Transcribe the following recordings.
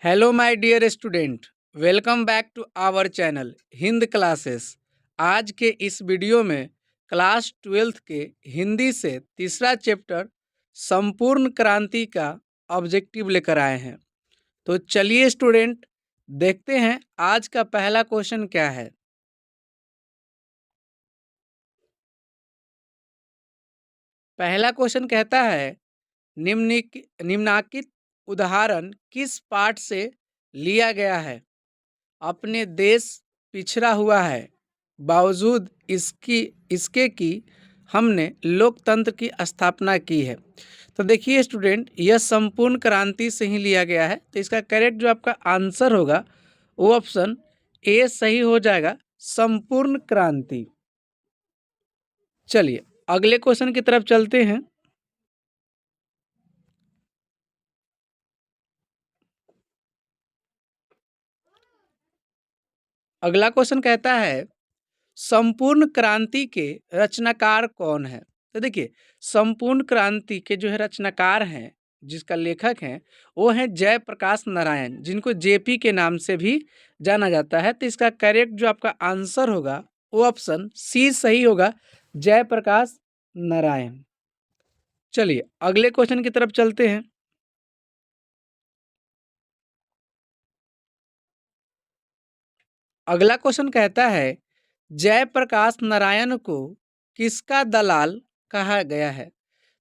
Hello my dear student, welcome back to our channel Hind classes. आज के इस video में क्लास 12th के हिंदी से तीसरा चैप्टर संपूर्ण क्रांति का ऑब्जेक्टिव लेकर आए हैं। तो चलिए स्टूडेंट, देखते हैं आज का पहला क्वेश्चन क्या है। पहला क्वेश्चन कहता है निम्नलिखित उदाहरण किस पाठ से लिया गया है। अपने देश पिछड़ा हुआ है, बावजूद इसके कि हमने लोकतंत्र की स्थापना की है। तो देखिए स्टूडेंट, यह संपूर्ण क्रांति से ही लिया गया है। तो इसका करेक्ट जो आपका आंसर होगा वो ऑप्शन ए सही हो जाएगा, संपूर्ण क्रांति। चलिए अगले क्वेश्चन की तरफ चलते हैं। अगला क्वेश्चन कहता है संपूर्ण क्रांति के रचनाकार कौन है। तो देखिए, संपूर्ण क्रांति के जो है रचनाकार हैं, जिसका लेखक हैं, वो हैं जयप्रकाश नारायण, जिनको जेपी के नाम से भी जाना जाता है। तो इसका करेक्ट जो आपका आंसर होगा वो ऑप्शन सी सही होगा, जयप्रकाश नारायण। चलिए अगले क्वेश्चन की तरफ चलते हैं। अगला क्वेश्चन कहता है जयप्रकाश नारायण को किसका दलाल कहा गया है।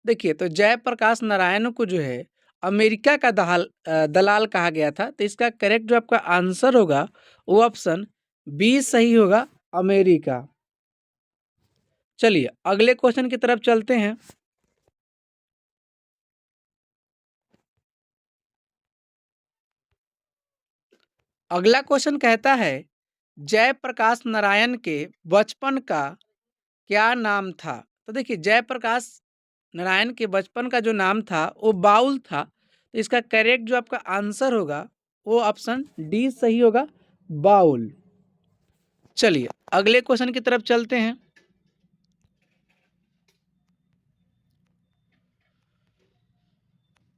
देखिए, तो जयप्रकाश नारायण को जो है अमेरिका का दलाल कहा गया था। तो इसका करेक्ट जो आपका आंसर होगा वो ऑप्शन बी सही होगा, अमेरिका। चलिए अगले क्वेश्चन की तरफ चलते हैं। अगला क्वेश्चन कहता है जयप्रकाश नारायण के बचपन का क्या नाम था। तो देखिए, जयप्रकाश नारायण के बचपन का जो नाम था वो बाउल था। तो इसका करेक्ट जो आपका आंसर होगा वो ऑप्शन डी सही होगा, बाउल। चलिए अगले क्वेश्चन की तरफ चलते हैं।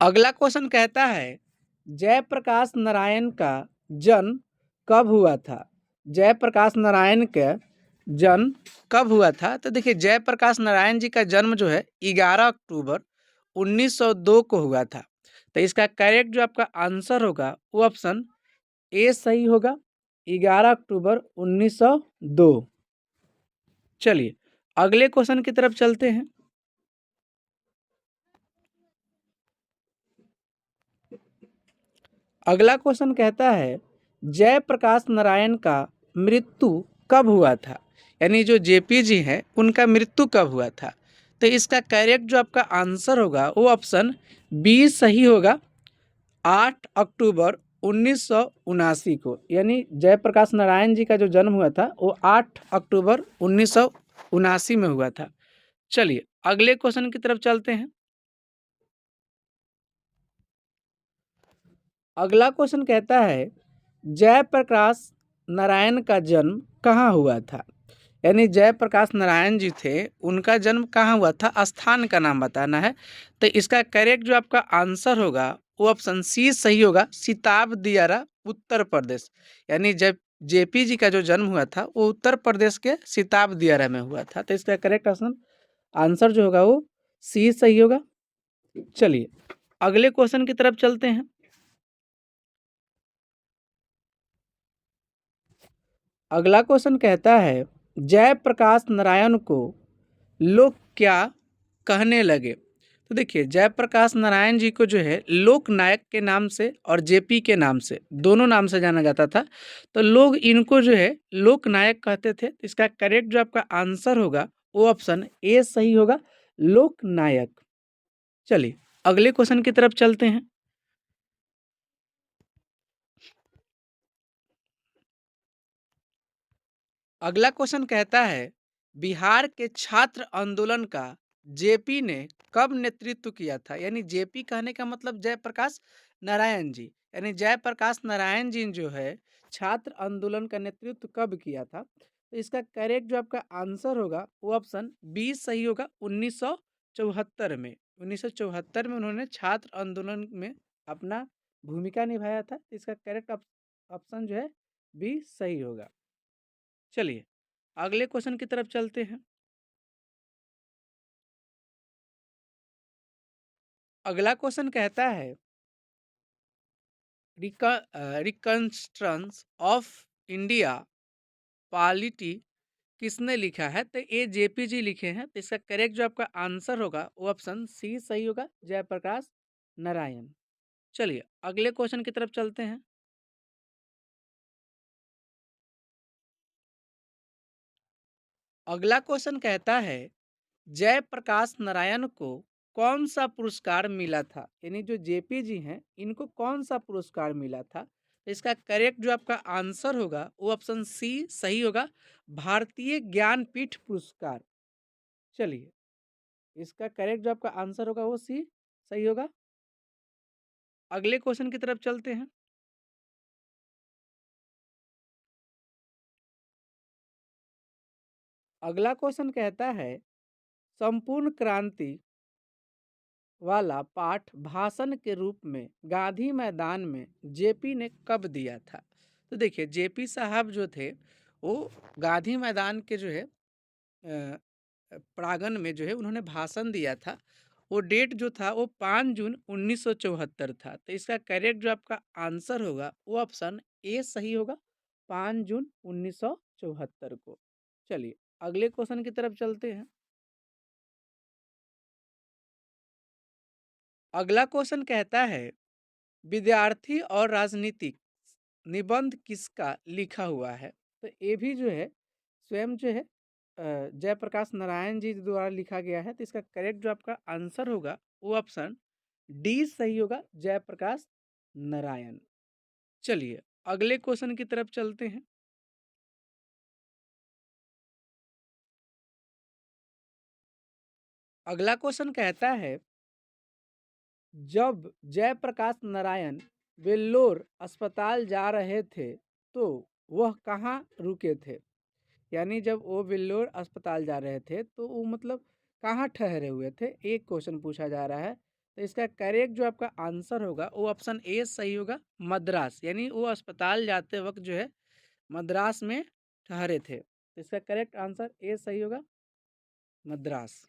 अगला क्वेश्चन कहता है जयप्रकाश नारायण का जन्म कब हुआ था। जयप्रकाश नारायण का जन्म कब हुआ था। तो देखिए, जयप्रकाश नारायण जी का जन्म जो है 11 अक्टूबर 1902 को हुआ था। तो इसका करेक्ट जो आपका आंसर होगा वो ऑप्शन ए सही होगा, 11 अक्टूबर 1902। चलिए अगले क्वेश्चन की तरफ चलते हैं। अगला क्वेश्चन कहता है जयप्रकाश नारायण का मृत्यु कब हुआ था। यानी जो जेपी जी हैं उनका मृत्यु कब हुआ था। तो इसका करेक्ट जो आपका आंसर होगा वो ऑप्शन बी सही होगा, 8 अक्टूबर 1979 को। यानी जयप्रकाश नारायण जी का जो जन्म हुआ था वो 8 अक्टूबर 1979 में हुआ था। चलिए अगले क्वेश्चन की तरफ चलते हैं। अगला क्वेश्चन कहता है जयप्रकाश नारायण का जन्म कहाँ हुआ था। यानी जयप्रकाश नारायण जी थे, उनका जन्म कहाँ हुआ था, स्थान का नाम बताना है। तो इसका करेक्ट जो आपका आंसर होगा वो ऑप्शन सी सही होगा, सिताब दियारा, उत्तर प्रदेश। यानी जब जेपी जी का जो जन्म हुआ था वो उत्तर प्रदेश के सिताब दियारा में हुआ था। तो इसका करेक्ट आंसर जो होगा वो सी सही होगा। चलिए अगले क्वेश्चन की तरफ चलते हैं। अगला क्वेश्चन कहता है जयप्रकाश नारायण को लोग क्या कहने लगे। तो देखिए, जयप्रकाश नारायण जी को जो है लोक नायक के नाम से और जेपी के नाम से, दोनों नाम से जाना जाता था। तो लोग इनको जो है लोक नायक कहते थे। इसका करेक्ट जो आपका आंसर होगा वो ऑप्शन ए सही होगा, लोक नायक। चलिए अगले क्वेश्चन की तरफ चलते हैं। अगला क्वेश्चन कहता है बिहार के छात्र आंदोलन का जेपी ने कब नेतृत्व किया था। यानी जेपी कहने का मतलब जयप्रकाश नारायण जी। यानी जयप्रकाश नारायण जी जो है छात्र आंदोलन का नेतृत्व कब किया था। तो इसका करेक्ट जो आपका आंसर होगा वो ऑप्शन बी सही होगा, 1974 में। 1974 में उन्होंने छात्र आंदोलन में अपना भूमिका निभाया था। तो इसका करेक्ट ऑप्शन जो है बी सही होगा। चलिए अगले क्वेश्चन की तरफ चलते हैं। अगला क्वेश्चन कहता है रिकंस्ट्रक्शन ऑफ इंडिया पॉलिटी किसने लिखा है? तो ये जेपी जी लिखे हैं। तो इसका करेक्ट जो आपका आंसर होगा वो ऑप्शन सी सही होगा, जयप्रकाश नारायण। चलिए अगले क्वेश्चन की तरफ चलते हैं। अगला क्वेश्चन कहता है जयप्रकाश नारायण को कौन सा पुरस्कार मिला था? यानी जो जेपी जी हैं इनको कौन सा पुरस्कार मिला था? तो इसका करेक्ट जो आपका आंसर होगा वो ऑप्शन सी सही होगा, भारतीय ज्ञानपीठ पुरस्कार। चलिए इसका करेक्ट जो आपका आंसर होगा वो सी सही होगा। अगले क्वेश्चन की तरफ चलते हैं। अगला क्वेश्चन कहता है संपूर्ण क्रांति वाला पाठ भाषण के रूप में गांधी मैदान में जेपी ने कब दिया था? तो देखिए जेपी साहब जो थे वो गांधी मैदान के जो है प्रांगण में जो है उन्होंने भाषण दिया था। वो डेट जो था वो 5 जून 1974 था। तो इसका करेक्ट जो आपका आंसर होगा वो ऑप्शन ए सही होगा, 5 जून 1974 को। चलिए अगले क्वेश्चन की तरफ चलते हैं। अगला क्वेश्चन कहता है विद्यार्थी और राजनीतिक निबंध किसका लिखा हुआ है? तो ये भी जो है स्वयं जो है जयप्रकाश नारायण जी द्वारा लिखा गया है। तो इसका करेक्ट जो आपका आंसर होगा वो ऑप्शन डी सही होगा, जयप्रकाश नारायण। चलिए अगले क्वेश्चन की तरफ चलते हैं। अगला क्वेश्चन कहता है जब जयप्रकाश नारायण वेल्लोर अस्पताल जा रहे थे तो वह कहाँ रुके थे? यानी जब वो वेल्लोर अस्पताल जा रहे थे तो वो मतलब कहाँ ठहरे हुए थे, एक क्वेश्चन पूछा जा रहा है। तो इसका करेक्ट जो आपका आंसर होगा वो ऑप्शन ए सही होगा, मद्रास। यानी वो अस्पताल जाते वक्त जो है मद्रास में ठहरे थे। तो इसका करेक्ट आंसर ए सही होगा, मद्रास।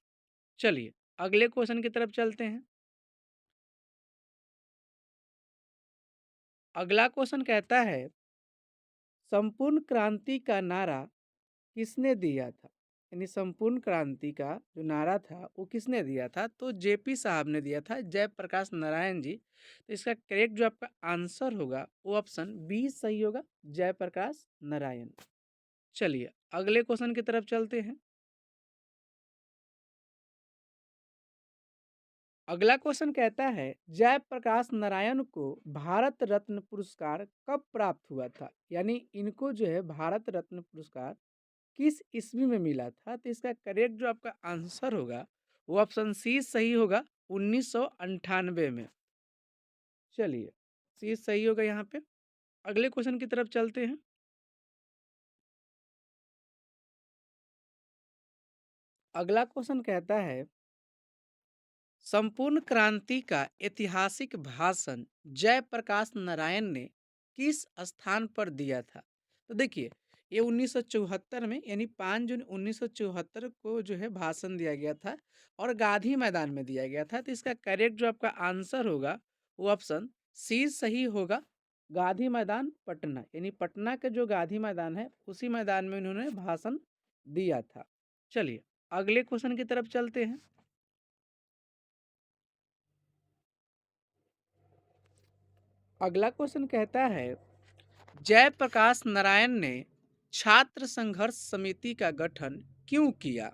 चलिए अगले क्वेश्चन की तरफ चलते हैं। अगला क्वेश्चन कहता है संपूर्ण क्रांति का नारा किसने दिया था? यानी संपूर्ण क्रांति का जो नारा था वो किसने दिया था? तो जेपी साहब ने दिया था, जयप्रकाश नारायण जी। तो इसका करेक्ट जो आपका आंसर होगा वो ऑप्शन बी सही होगा, जयप्रकाश नारायण। चलिए अगले क्वेश्चन की तरफ चलते हैं। अगला क्वेश्चन कहता है जयप्रकाश नारायण को भारत रत्न पुरस्कार कब प्राप्त हुआ था? यानी इनको जो है भारत रत्न पुरस्कार किस ईस्वी में मिला था? तो इसका करेक्ट जो आपका आंसर होगा वो ऑप्शन सी सही होगा, 1998 में। चलिए सी सही होगा यहाँ पे। अगले क्वेश्चन की तरफ चलते हैं। अगला क्वेश्चन कहता है संपूर्ण क्रांति का ऐतिहासिक भाषण जयप्रकाश नारायण ने किस स्थान पर दिया था? तो देखिए ये 1974 में यानी 5 जून 1974 को जो है भाषण दिया गया था और गांधी मैदान में दिया गया था। तो इसका करेक्ट जो आपका आंसर होगा वो ऑप्शन सी सही होगा, गांधी मैदान पटना। यानी पटना का जो गांधी मैदान है उसी मैदान में उन्होंने भाषण दिया था। चलिए अगले क्वेश्चन की तरफ चलते हैं। अगला क्वेश्चन कहता है जयप्रकाश नारायण ने छात्र संघर्ष समिति का गठन क्यों किया?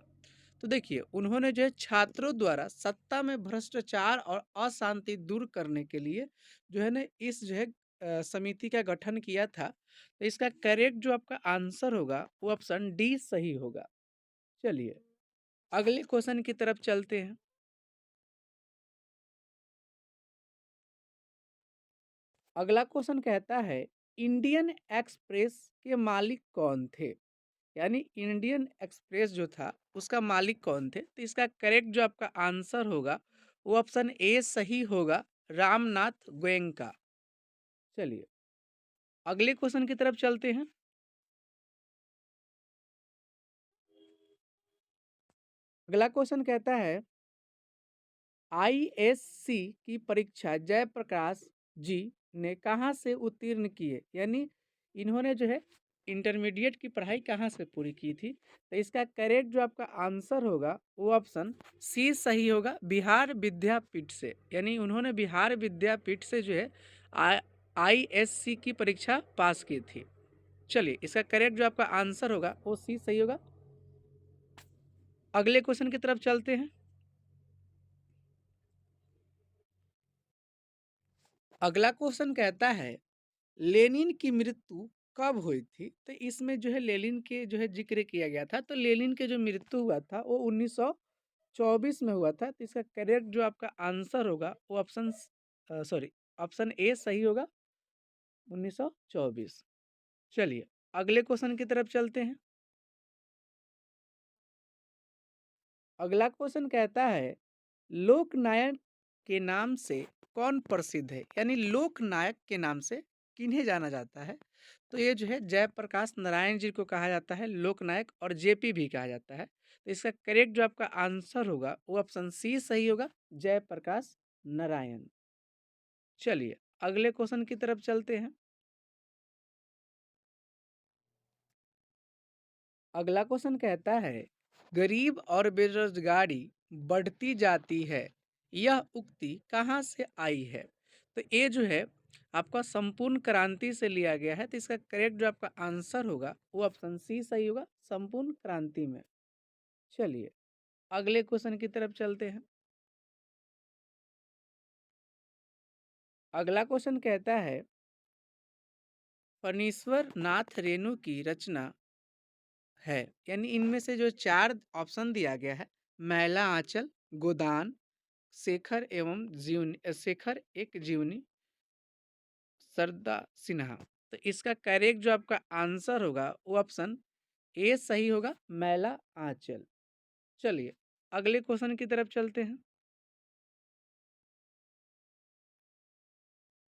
तो देखिए उन्होंने जो है छात्रों द्वारा सत्ता में भ्रष्टाचार और अशांति दूर करने के लिए जो है ना इस जो है समिति का गठन किया था। तो इसका करेक्ट जो आपका आंसर होगा वो ऑप्शन डी सही होगा। चलिए अगले क्वेश्चन की तरफ चलते हैं। अगला क्वेश्चन कहता है इंडियन एक्सप्रेस के मालिक कौन थे? यानी इंडियन एक्सप्रेस जो था उसका मालिक कौन थे? तो इसका करेक्ट जो आपका आंसर होगा वो ऑप्शन ए सही होगा, रामनाथ गोयनका। चलिए अगले क्वेश्चन की तरफ चलते हैं। अगला क्वेश्चन कहता है आईएससी की परीक्षा जयप्रकाश जी ने कहाँ से उत्तीर्ण की है, यानी इन्होंने जो है इंटरमीडिएट की पढ़ाई कहाँ से पूरी की थी। तो इसका करेक्ट जो आपका आंसर होगा वो ऑप्शन सी सही होगा, बिहार विद्यापीठ से। यानी उन्होंने बिहार विद्यापीठ से जो है आईएससी की परीक्षा पास की थी। चलिए इसका करेक्ट जो आपका आंसर होगा वो सी सही होगा। अगले क्वेश्चन की तरफ चलते हैं। अगला क्वेश्चन कहता है लेनिन की मृत्यु कब हुई थी। तो इसमें जो है लेनिन के जो है जिक्र किया गया था। तो लेनिन के जो मृत्यु हुआ था वो 1924 में हुआ था। तो इसका करेक्ट जो आपका आंसर होगा वो ऑप्शन सॉरी ऑप्शन ए सही होगा, 1924। चलिए अगले क्वेश्चन की तरफ चलते हैं। अगला क्वेश्चन कहता है लोकनायक के नाम से कौन प्रसिद्ध है, यानी लोकनायक के नाम से किन्हें जाना जाता है। तो ये जो है जयप्रकाश नारायण जी को कहा जाता है लोकनायक, और जेपी भी कहा जाता है। तो इसका करेक्ट जो आपका आंसर होगा वो ऑप्शन सी सही होगा, जयप्रकाश नारायण। चलिए अगले क्वेश्चन की तरफ चलते हैं। अगला क्वेश्चन कहता है गरीब और बेरोजगारी बढ़ती जाती है, यह उक्ति कहाँ से आई है। तो ये जो है आपका संपूर्ण क्रांति से लिया गया है। तो इसका करेक्ट जो आपका आंसर होगा वो ऑप्शन सी सही होगा, संपूर्ण क्रांति में। चलिए अगले क्वेश्चन की तरफ चलते हैं। अगला क्वेश्चन कहता है फणीश्वर नाथ रेणु की रचना है, यानी इनमें से जो चार ऑप्शन दिया गया है, मैला आंचल, गोदान, शेखर एवं जीवनी, शेखर एक जीवनी, सरदा सिन्हा। तो इसका करेक्ट जो आपका आंसर होगा वो ऑप्शन ए सही होगा, मैला आंचल। चलिए अगले क्वेश्चन की तरफ चलते हैं।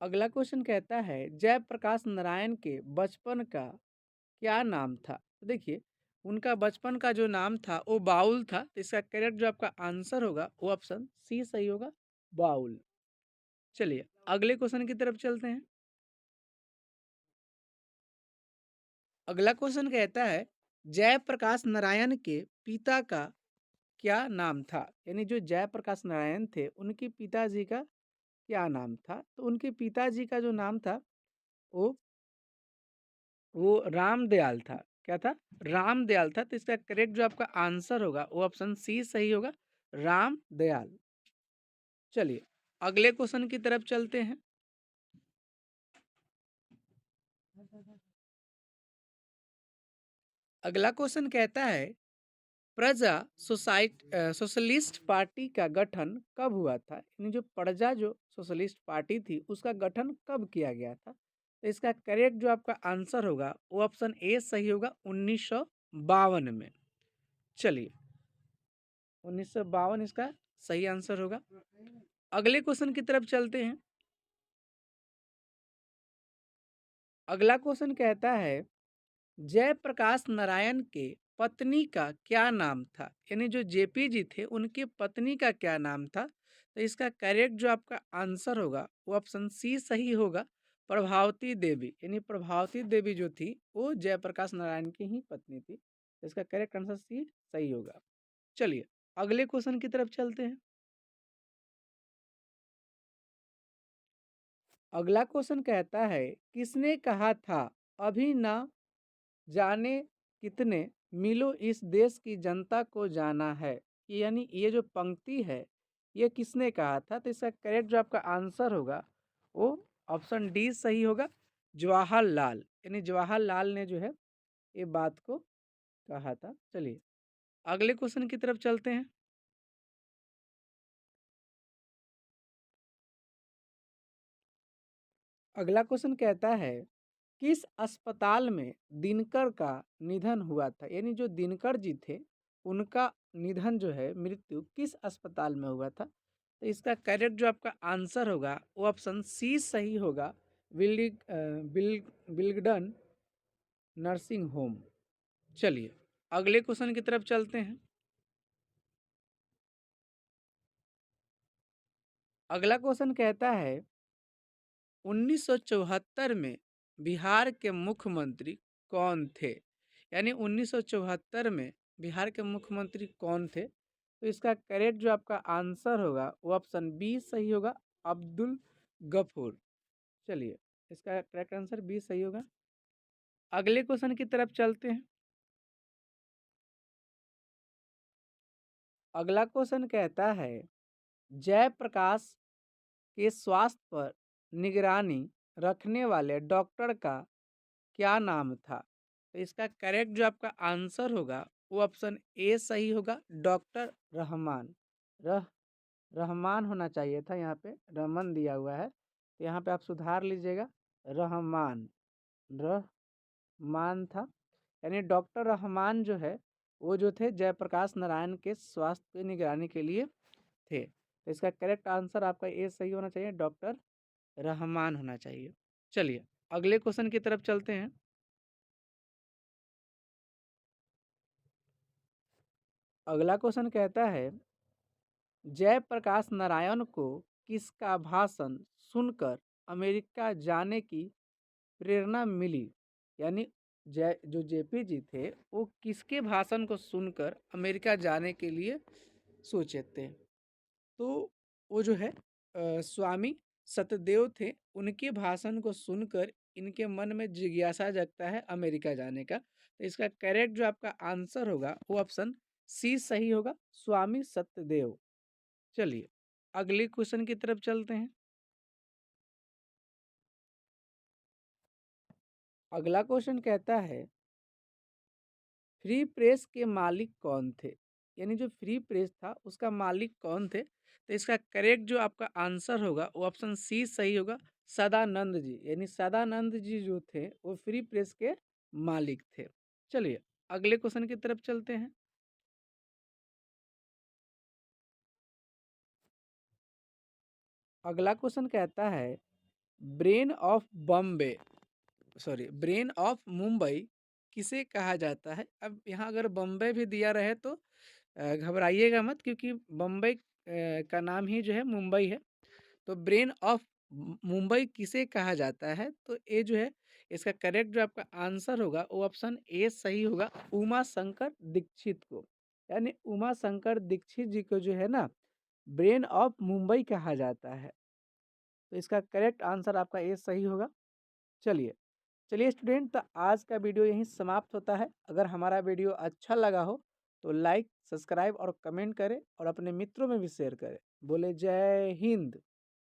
अगला क्वेश्चन कहता है जयप्रकाश नारायण के बचपन का क्या नाम था। तो देखिए उनका बचपन का जो नाम था वो बाउल था। तो इसका करेक्ट जो आपका आंसर होगा वो ऑप्शन सी सही होगा, बाउल। चलिए अगले क्वेश्चन की तरफ चलते हैं। अगला क्वेश्चन कहता है जयप्रकाश नारायण के पिता का क्या नाम था, यानी जो जयप्रकाश नारायण थे उनके पिताजी का क्या नाम था। तो उनके पिताजी का जो नाम था वो वो रामदयाल था। क्या था, रामदयाल था। तो इसका करेक्ट जो आपका आंसर होगा वो ऑप्शन सी सही होगा, रामदयाल। चलिए अगले क्वेश्चन की तरफ चलते हैं। अगला क्वेश्चन कहता है प्रजा सोशलिस्ट पार्टी का गठन कब हुआ था, यानी जो प्रजा जो सोशलिस्ट पार्टी थी उसका गठन कब किया गया था। तो इसका करेक्ट जो आपका आंसर होगा वो ऑप्शन ए सही होगा, 1952 में। चलिए 1952 इसका सही आंसर होगा। अगले क्वेश्चन की तरफ चलते हैं। अगला क्वेश्चन कहता है जयप्रकाश नारायण के पत्नी का क्या नाम था, यानी जो जेपी जी थे उनके पत्नी का क्या नाम था। तो इसका करेक्ट जो आपका आंसर होगा वो ऑप्शन सी सही होगा, प्रभावती देवी। यानी प्रभावती देवी जो थी वो जयप्रकाश नारायण की ही पत्नी थी। तो इसका करेक्ट आंसर सी सही होगा। चलिए अगले क्वेश्चन की तरफ चलते हैं। अगला क्वेश्चन कहता है किसने कहा था अभी ना जाने कितने मिलो इस देश की जनता को जाना है। यानी ये जो पंक्ति है ये किसने कहा था। तो इसका करेक्ट जो आपका आंसर होगा वो ऑप्शन डी सही होगा, जवाहरलाल। यानी जवाहरलाल ने जो है ये बात को कहा था। चलिए अगले क्वेश्चन की तरफ चलते हैं। अगला क्वेश्चन कहता है किस अस्पताल में दिनकर का निधन हुआ था, यानी जो दिनकर जी थे उनका निधन जो है मृत्यु किस अस्पताल में हुआ था। तो इसका करेक्ट जो आपका आंसर होगा वो ऑप्शन सी सही होगा, विल्डिंग बिल्गडन नर्सिंग होम। चलिए अगले क्वेश्चन की तरफ चलते हैं। अगला क्वेश्चन कहता है 1974 में बिहार के मुख्यमंत्री कौन थे? यानी 1974 में बिहार के मुख्यमंत्री कौन थे? तो इसका करेक्ट जो आपका आंसर होगा वो ऑप्शन बी सही होगा, अब्दुल गफूर। चलिए इसका करेक्ट आंसर बी सही होगा। अगले क्वेश्चन की तरफ चलते हैं। अगला क्वेश्चन कहता है जयप्रकाश के स्वास्थ्य पर निगरानी रखने वाले डॉक्टर का क्या नाम था? तो इसका करेक्ट जो आपका आंसर होगा वो ऑप्शन ए सही होगा, डॉक्टर रहमान। रह रहमान होना चाहिए था, यहाँ पे रहमान दिया हुआ है, तो यहाँ पे आप सुधार लीजिएगा, रहमान रहमान था। यानी डॉक्टर रहमान जो है वो जो थे जयप्रकाश नारायण के स्वास्थ्य की निगरानी के लिए थे। तो इसका करेक्ट आंसर आपका ए सही होना चाहिए, डॉक्टर रहमान होना चाहिए। चलिए अगले क्वेश्चन की तरफ चलते हैं। अगला क्वेश्चन कहता है जयप्रकाश नारायण को किसका भाषण सुनकर अमेरिका जाने की प्रेरणा मिली? यानी जय जो जेपी जी थे वो किसके भाषण को सुनकर अमेरिका जाने के लिए सोचे थे? तो वो जो है स्वामी सतदेव थे, उनके भाषण को सुनकर इनके मन में जिज्ञासा जगता है अमेरिका जाने का। तो इसका करेक्ट जो आपका आंसर होगा वो ऑप्शन सी सही होगा, स्वामी सत्यदेव। चलिए अगले क्वेश्चन की तरफ चलते हैं। अगला क्वेश्चन कहता है फ्री प्रेस के मालिक कौन थे? यानी जो फ्री प्रेस था उसका मालिक कौन थे? तो इसका करेक्ट जो आपका आंसर होगा वो ऑप्शन सी सही होगा, सदानंद जी। यानी सदानंद जी जो थे वो फ्री प्रेस के मालिक थे। चलिए अगले क्वेश्चन की तरफ चलते हैं। अगला क्वेश्चन कहता है brain of Bombay brain of Mumbai किसे कहा जाता है? अब यहाँ अगर बम्बई भी दिया रहे तो घबराइएगा मत, क्योंकि बम्बई का नाम ही जो है मुंबई है। तो ब्रेन ऑफ मुंबई किसे कहा जाता है? तो ये जो है इसका करेक्ट जो आपका आंसर होगा वो ऑप्शन ए सही होगा, उमा शंकर दीक्षित को। यानी उमा शंकर दीक्षित जी को जो है ना ब्रेन ऑफ मुंबई कहा जाता है। तो इसका करेक्ट आंसर आपका ए सही होगा। चलिए चलिए स्टूडेंट, तो आज का वीडियो यहीं समाप्त होता है। अगर हमारा वीडियो अच्छा लगा हो तो लाइक, सब्सक्राइब और कमेंट करें और अपने मित्रों में भी शेयर करें। बोले जय हिंद।